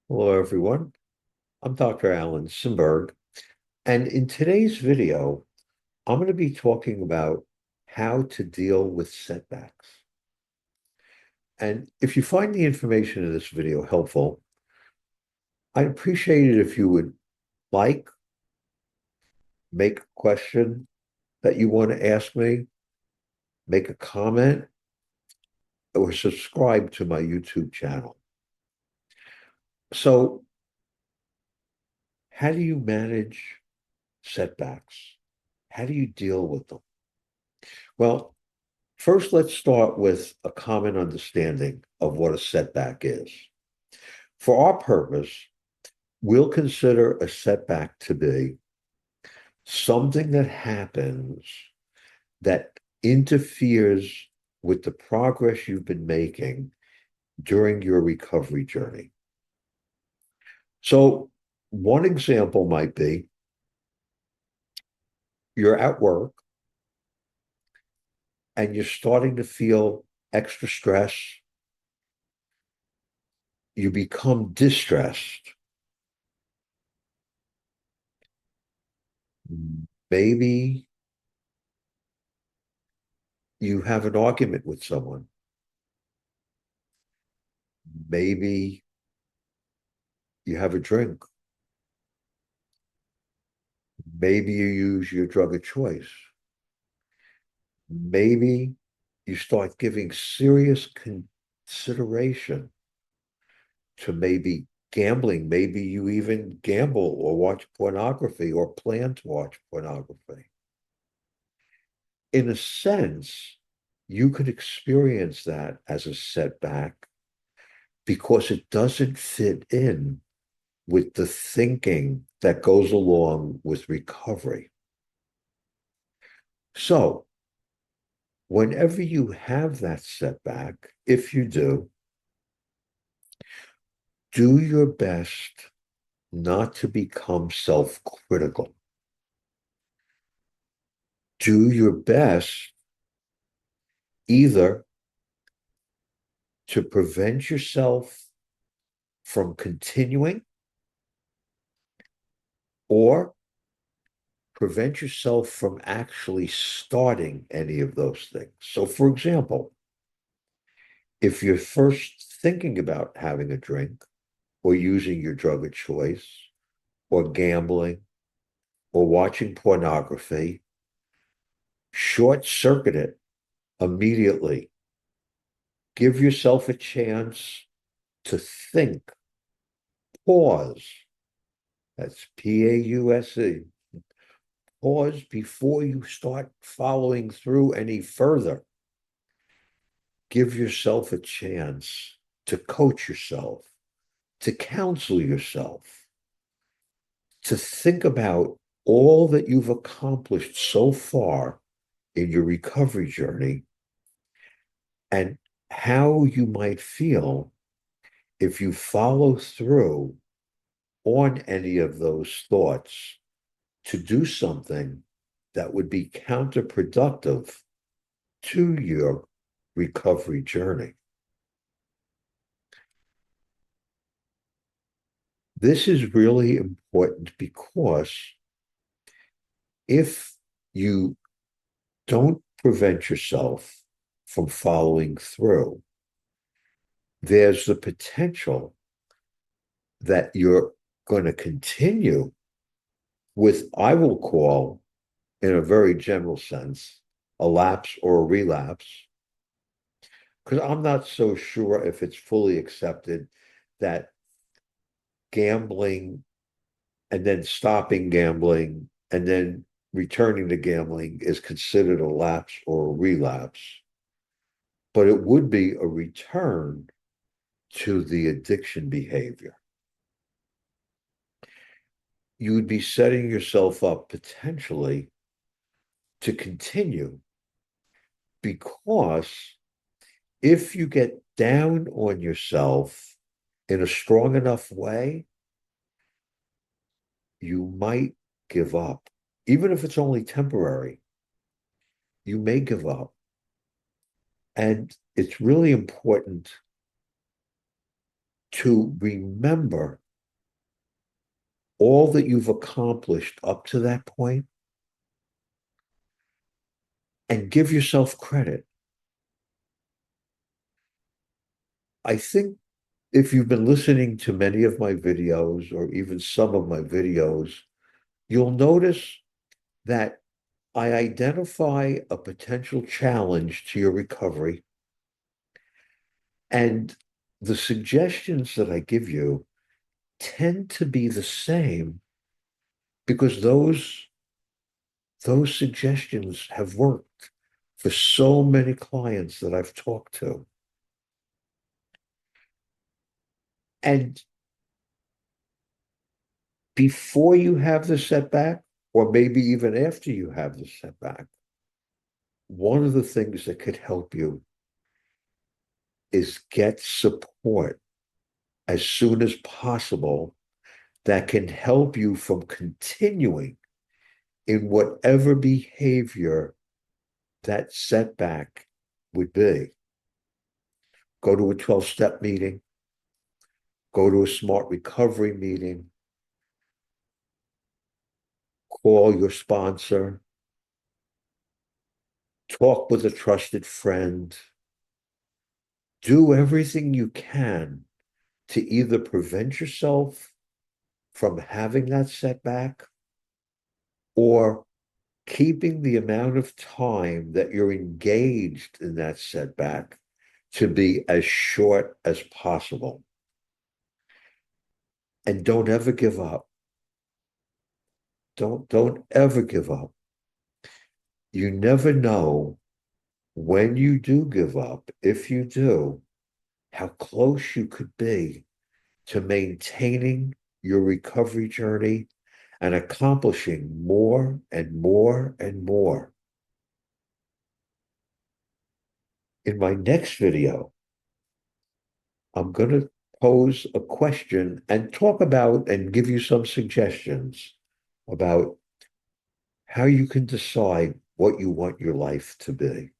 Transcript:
Hello, everyone. I'm Dr. Alan Simberg, and in today's video, I'm going to be talking about how to deal with setbacks. And if you find the information in this video helpful, I'd appreciate it if you would like, make a question that you want to ask me, make a comment, or subscribe to my YouTube channel. So, how do you manage setbacks? How do you deal with them? Well, first, let's start with a common understanding of what a setback is. For our purpose, we'll consider a setback to be something that happens that interferes with the progress you've been making during your recovery journey. So, one example might be you're at work and you're starting to feel extra stress. You become distressed. Maybe you have an argument with someone. Maybe you have a drink. Maybe you use your drug of choice. Maybe you start giving serious consideration to maybe gambling. Maybe you even gamble or watch pornography or plan to watch pornography. In a sense, you could experience that as a setback because it doesn't fit in with the thinking that goes along with recovery. So, whenever you have that setback, if you do your best not to become self critical. Do your best either to prevent yourself from continuing or prevent yourself from actually starting any of those things. So, for example, if you're first thinking about having a drink or using your drug of choice or gambling or watching pornography, short circuit it immediately. Give yourself a chance to think. Pause. That's Pause. Pause before you start following through any further. Give yourself a chance to coach yourself, to counsel yourself, to think about all that you've accomplished so far in your recovery journey and how you might feel if you follow through on any of those thoughts to do something that would be counterproductive to your recovery journey. This is really important because if you don't prevent yourself from following through, there's the potential that you're going to continue with, I will call, in a very general sense, a lapse or a relapse. Because I'm not so sure if it's fully accepted that gambling and then stopping gambling and then returning to gambling is considered a lapse or a relapse. But it would be a return to the addiction behavior. You would be setting yourself up potentially to continue because if you get down on yourself in a strong enough way, you might give up. Even if it's only temporary, you may give up. And it's really important to remember all that you've accomplished up to that point and give yourself credit. I think if you've been listening to many of my videos or even some of my videos, you'll notice that I identify a potential challenge to your recovery, and the suggestions that I give you tend to be the same because those suggestions have worked for so many clients that I've talked to. And before you have the setback, or maybe even after you have the setback, one of the things that could help you is get support as soon as possible that can help you from continuing in whatever behavior that setback would be. Go to a 12-step meeting, go to a smart recovery meeting, call your sponsor, talk with a trusted friend, do everything you can to either prevent yourself from having that setback or keeping the amount of time that you're engaged in that setback to be as short as possible. And don't ever give up. Don't ever give up. You never know when you do give up, if you do, how close you could be to maintaining your recovery journey and accomplishing more and more and more. In my next video, I'm going to pose a question and talk about and give you some suggestions about how you can decide what you want your life to be.